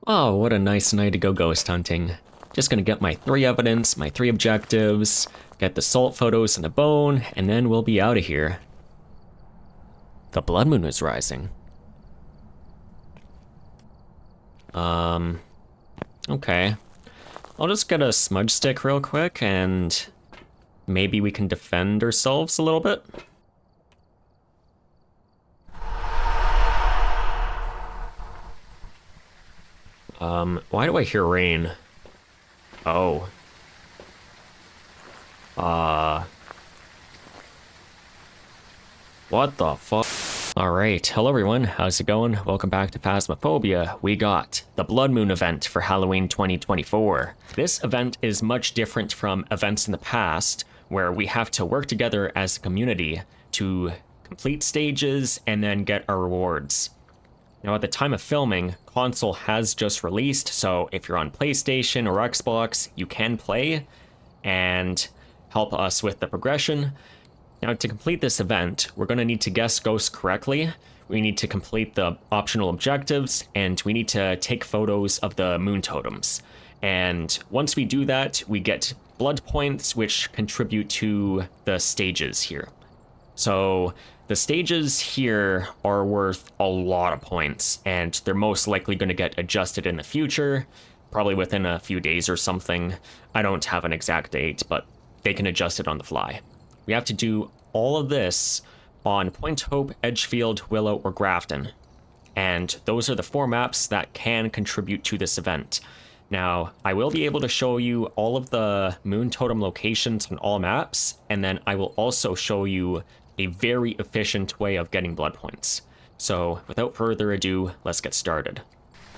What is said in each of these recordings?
Oh, what a nice night to go ghost hunting. Just gonna get my 3 evidence, my 3 objectives, get the salt photos and the bone, and then we'll be out of here. The blood moon is rising. Okay. I'll just get a smudge stick real quick and maybe we can defend ourselves a little bit. Why do I hear rain? Oh. What the fuck? Alright, hello everyone, how's it going? Welcome back to Phasmophobia. We got the Blood Moon event for Halloween 2024. This event is much different from events in the past, where we have to work together as a community to complete stages and then get our rewards. Now at the time of filming, console has just released, so if you're on PlayStation or Xbox, you can play and help us with the progression. Now to complete this event, we're going to need to guess ghosts correctly, we need to complete the optional objectives, and we need to take photos of the moon totems. And once we do that, we get blood points which contribute to the stages here. So the stages here are worth a lot of points, and they're most likely going to get adjusted in the future, probably within a few days or something. I don't have an exact date, but they can adjust it on the fly. We have to do all of this on Point Hope, Edgefield, Willow, or Grafton. And those are the 4 maps that can contribute to this event. Now, I will be able to show you all of the moon totem locations on all maps, and then I will also show you a very efficient way of getting blood points. So, without further ado, let's get started.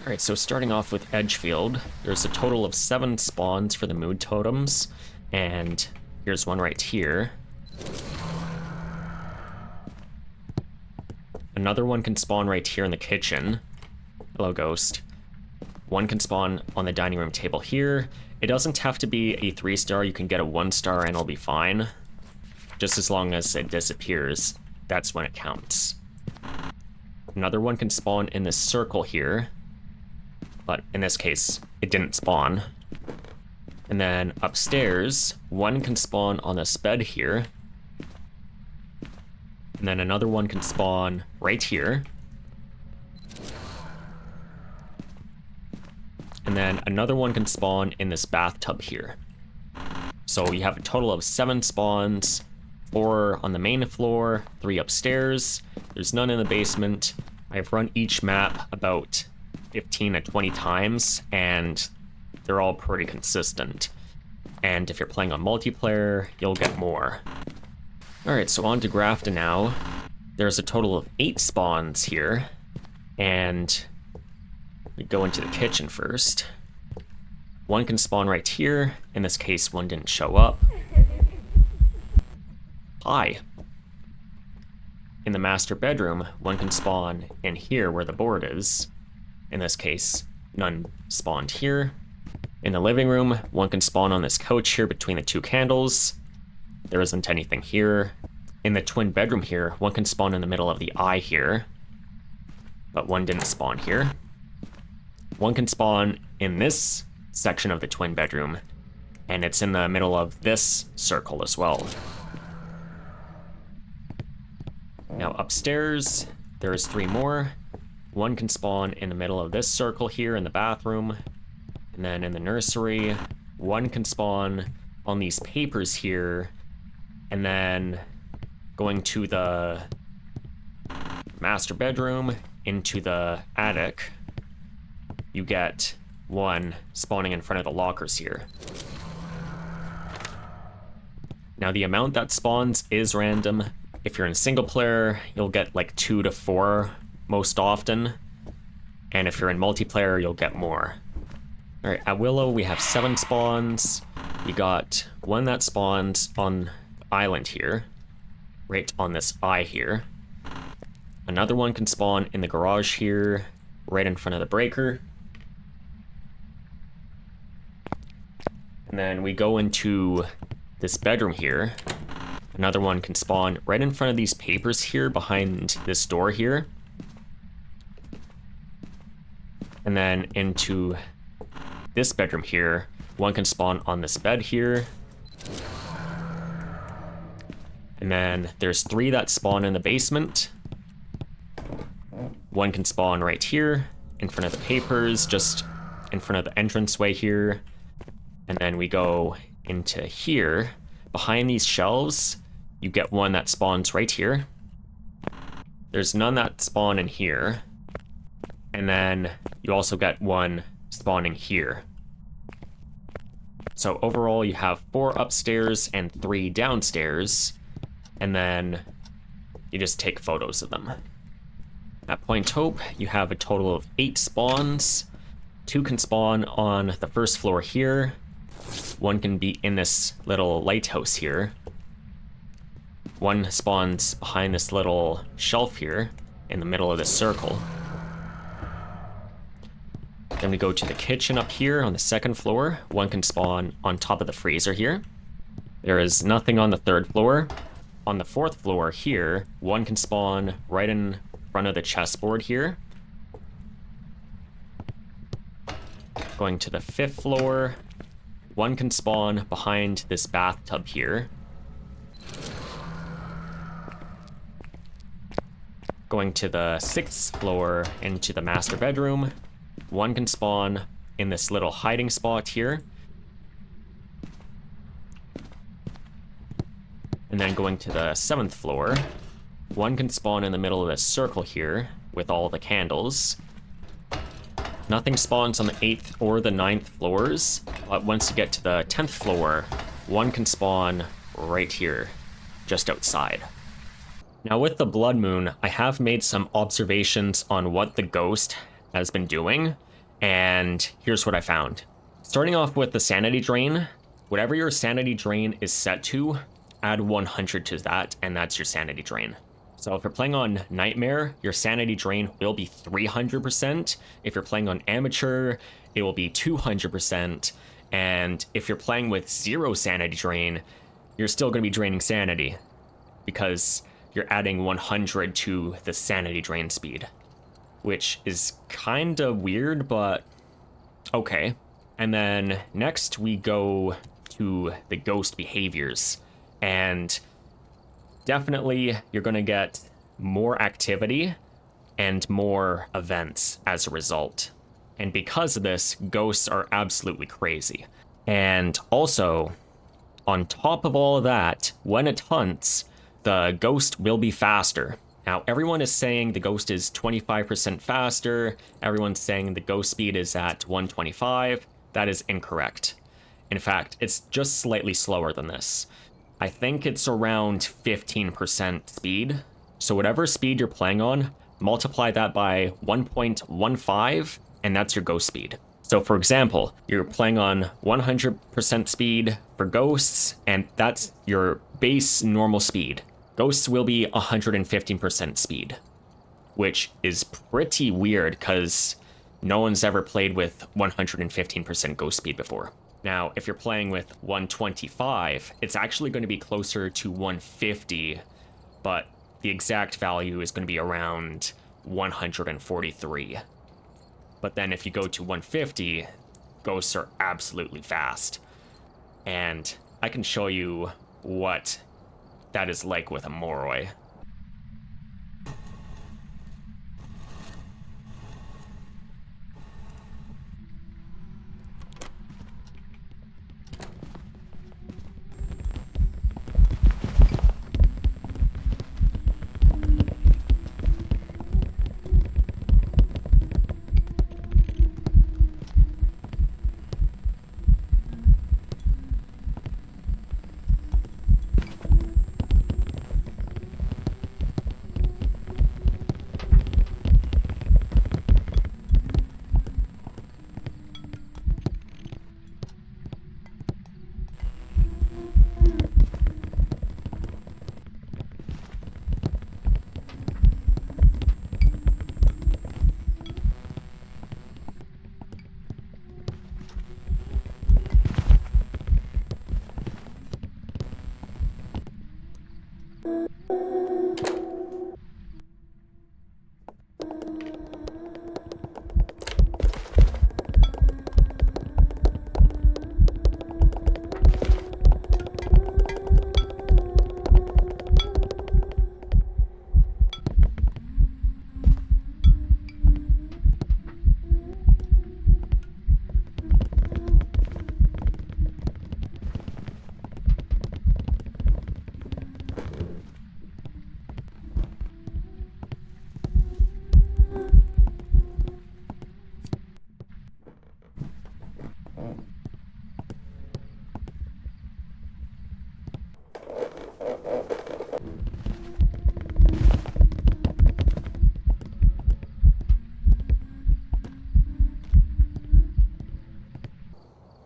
Alright, so starting off with Edgefield, there's a total of 7 spawns for the moon totems, and here's one right here. Another one can spawn right here in the kitchen. Hello, ghost. One can spawn on the dining room table here. It doesn't have to be a 3-star, you can get a 1-star and it'll be fine. Just as long as it disappears, that's when it counts. Another one can spawn in this circle here, but in this case, it didn't spawn. And then upstairs, one can spawn on this bed here. And then another one can spawn right here. And then another one can spawn in this bathtub here. So you have a total of 7 spawns, 4 on the main floor, 3 upstairs. There's none in the basement. I've run each map about 15 to 20 times, and they're all pretty consistent. And if you're playing on multiplayer, you'll get more. Alright, so on to Grafton now. There's a total of 8 spawns here, and we go into the kitchen first. One can spawn right here. In this case, one didn't show up. Hi. In the master bedroom, one can spawn in here where the board is. In this case, none spawned here. In the living room, one can spawn on this couch here between the 2 candles. There isn't anything here. In the twin bedroom here, one can spawn in the middle of the eye here, but one didn't spawn here. One can spawn in this section of the twin bedroom, and it's in the middle of this circle as well. Now upstairs, there's 3 more. One can spawn in the middle of this circle here in the bathroom, and then in the nursery, one can spawn on these papers here, and then going to the master bedroom into the attic, you get one spawning in front of the lockers here. Now the amount that spawns is random. If you're in single player, you'll get like 2 to 4 most often, and if you're in multiplayer, you'll get more. Alright, at Willow we have 7 spawns. We got one that spawns on the island here, right on this eye here. Another one can spawn in the garage here, right in front of the breaker. And then we go into this bedroom here. Another one can spawn right in front of these papers here behind this door here. And then into this bedroom here, one can spawn on this bed here. And then there's 3 that spawn in the basement. One can spawn right here, in front of the papers, just in front of the entranceway here. And then we go into here. Behind these shelves, you get one that spawns right here. There's none that spawn in here. And then you also get one spawning here. So overall, you have 4 upstairs and 3 downstairs. And then you just take photos of them. At Point Hope, you have a total of 8 spawns. 2 can spawn on the first floor here. 1 can be in this little lighthouse here. 1 spawns behind this little shelf here in the middle of this circle. Then we go to the kitchen up here on the second floor. 1 can spawn on top of the freezer here. There is nothing on the 3rd floor. On the 4th floor here, 1 can spawn right in front of the chessboard here. Going to the 5th floor, 1 can spawn behind this bathtub here. Going to the 6th floor into the master bedroom, 1 can spawn in this little hiding spot here. And then going to the 7th floor, 1 can spawn in the middle of this circle here with all the candles. Nothing spawns on the 8th or the 9th floors, but once you get to the 10th floor, 1 can spawn right here, just outside. Now with the blood moon, I have made some observations on what the ghost has been doing, and here's what I found. Starting off with the sanity drain, whatever your sanity drain is set to, add 100 to that, and that's your sanity drain. So if you're playing on Nightmare, your sanity drain will be 300%. If you're playing on Amateur, it will be 200%. And if you're playing with 0 sanity drain, you're still going to be draining sanity because you're adding 100 to the sanity drain speed, which is kind of weird, but okay. And then next we go to the ghost behaviors. And definitely you're going to get more activity and more events as a result. And because of this, ghosts are absolutely crazy. And also, on top of all of that, when it hunts, the ghost will be faster. Now, everyone is saying the ghost is 25% faster. Everyone's saying the ghost speed is at 125. That is incorrect. In fact, it's just slightly slower than this. I think it's around 15% speed. So whatever speed you're playing on, multiply that by 1.15, and that's your ghost speed. So for example, you're playing on 100% speed for ghosts, and that's your base normal speed. Ghosts will be 115% speed, which is pretty weird because no one's ever played with 115% ghost speed before. Now, if you're playing with 125, it's actually going to be closer to 150, but the exact value is going to be around 143. But then if you go to 150, ghosts are absolutely fast. And I can show you what that is like with a Moroi.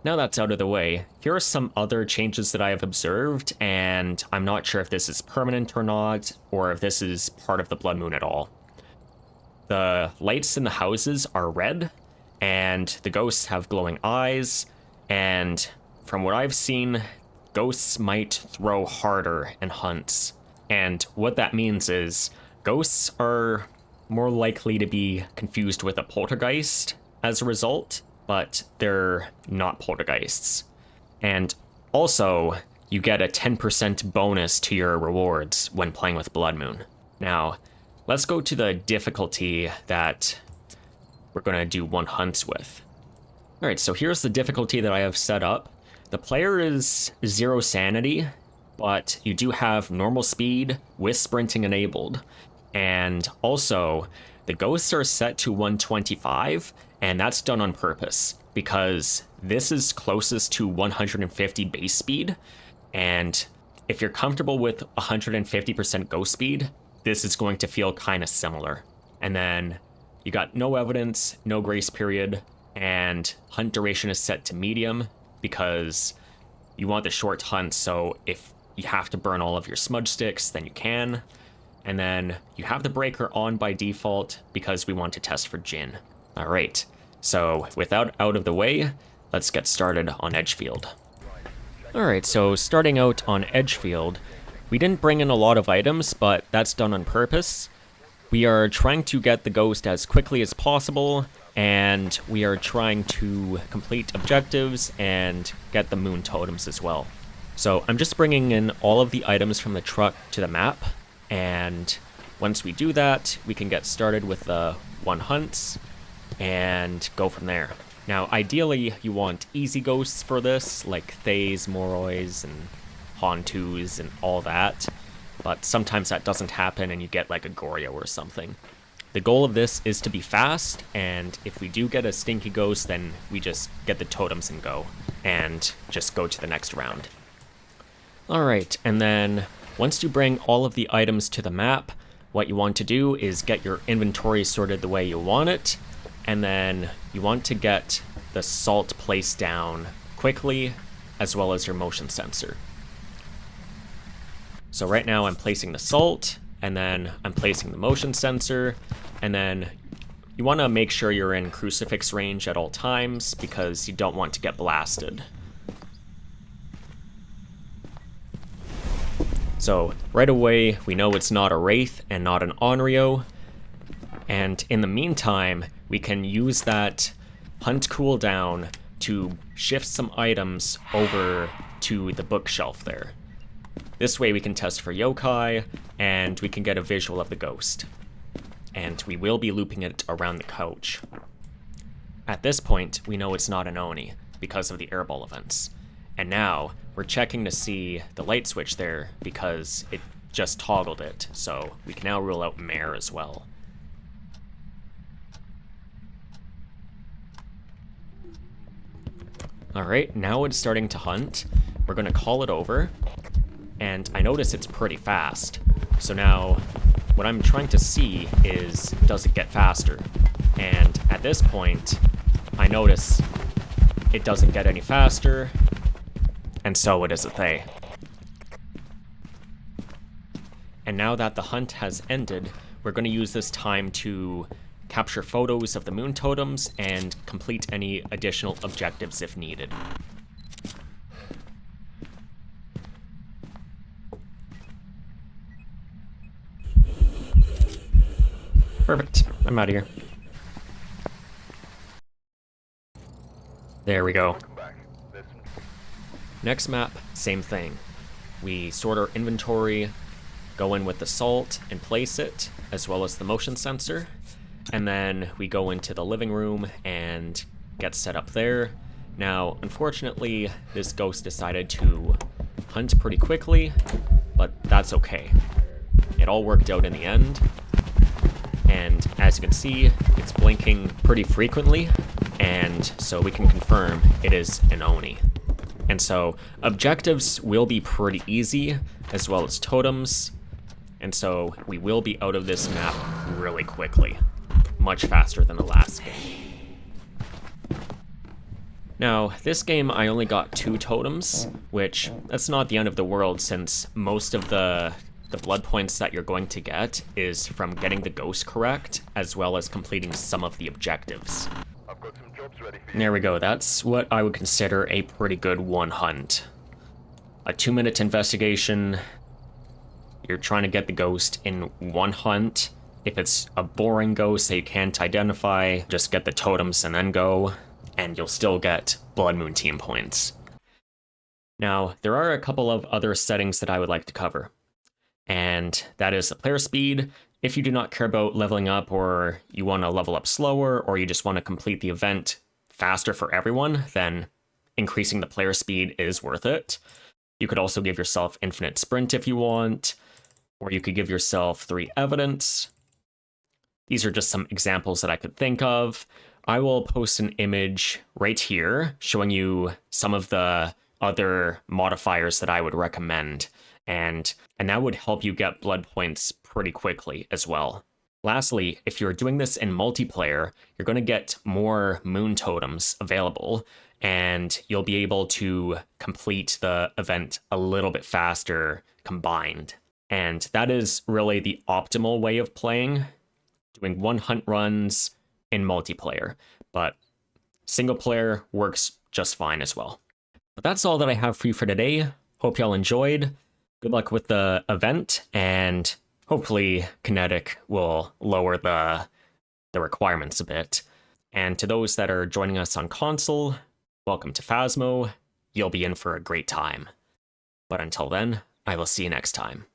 now that's out of the way, here are some other changes that I have observed, and I'm not sure if this is permanent or not, or if this is part of the blood moon at all. The lights in the houses are red, and the ghosts have glowing eyes, and from what I've seen, ghosts might throw harder in hunts. And what that means is ghosts are more likely to be confused with a poltergeist as a result, but they're not poltergeists. And also, you get a 10% bonus to your rewards when playing with Blood Moon. Now, let's go to the difficulty that we're going to do one hunts with. Alright, so here's the difficulty that I have set up. The player is 0 sanity, but you do have normal speed with sprinting enabled. And also, the ghosts are set to 125, and that's done on purpose, because this is closest to 150 base speed, and if you're comfortable with 150% ghost speed, this is going to feel kind of similar. And then you got no evidence, no grace period, and hunt duration is set to medium, because you want the short hunt, so if you have to burn all of your smudge sticks, then you can. And then you have the breaker on by default because we want to test for Jinn. Alright, so without out of the way, let's get started on Edgefield. Alright, so starting out on Edgefield, we didn't bring in a lot of items, but that's done on purpose. We are trying to get the ghost as quickly as possible, and we are trying to complete objectives and get the moon totems as well. So I'm just bringing in all of the items from the truck to the map, and once we do that, we can get started with the one hunts and go from there. Now, ideally, you want easy ghosts for this, like Thays, Moroys, and Hontus, and all that, but sometimes that doesn't happen and you get like a Goryo or something. The goal of this is to be fast, and if we do get a stinky ghost, then we just get the totems and go, and just go to the next round. Alright, and then once you bring all of the items to the map, what you want to do is get your inventory sorted the way you want it, and then you want to get the salt placed down quickly, as well as your motion sensor. So right now I'm placing the salt, and then I'm placing the motion sensor, and then you want to make sure you're in crucifix range at all times, because you don't want to get blasted. So right away, we know it's not a Wraith and not an Onryo, and in the meantime, we can use that hunt cooldown to shift some items over to the bookshelf there. This way we can test for yokai, and we can get a visual of the ghost. And we will be looping it around the couch. At this point, we know it's not an Oni, because of the airball events. And now, we're checking to see the light switch there, because it just toggled it, so we can now rule out Mare as well. Alright, now it's starting to hunt. We're going to call it over, and I notice it's pretty fast. So now, what I'm trying to see is, does it get faster? And at this point, I notice it doesn't get any faster, and so it is a Thay. And now that the hunt has ended, we're going to use this time to capture photos of the moon totems and complete any additional objectives if needed. Perfect. I'm out of here. There we go. Next map, same thing. We sort our inventory, go in with the salt and place it, as well as the motion sensor, and then we go into the living room and get set up there. Now, unfortunately, this ghost decided to hunt pretty quickly, but that's okay. It all worked out in the end. And as you can see, it's blinking pretty frequently, and so we can confirm it is an Oni. And so objectives will be pretty easy, as well as totems, and so we will be out of this map really quickly, much faster than the last game. Now, this game I only got 2 totems, which that's not the end of the world since most of the blood points that you're going to get is from getting the ghost correct, as well as completing some of the objectives. I've got some jobs ready for you. There we go, that's what I would consider a pretty good one hunt. A 2-minute investigation, you're trying to get the ghost in one hunt. If it's a boring ghost that you can't identify, just get the totems and then go, and you'll still get Blood Moon team points. Now, there are a couple of other settings that I would like to cover, and that is the player speed. If you do not care about leveling up, or you want to level up slower, or you just want to complete the event faster for everyone, then increasing the player speed is worth it. You could also give yourself infinite sprint if you want, or you could give yourself 3 evidence. These are just some examples that I could think of. I will post an image right here showing you some of the other modifiers that I would recommend, and that would help you get blood points pretty quickly as well. Lastly, if you're doing this in multiplayer, you're going to get more moon totems available, and you'll be able to complete the event a little bit faster combined. And that is really the optimal way of playing, doing one hunt runs in multiplayer, but single player works just fine as well. But that's all that I have for you for today. Hope y'all enjoyed. Good luck with the event, and hopefully Kinetic will lower the requirements a bit. And to those that are joining us on console, welcome to Phasmo. You'll be in for a great time. But until then, I will see you next time.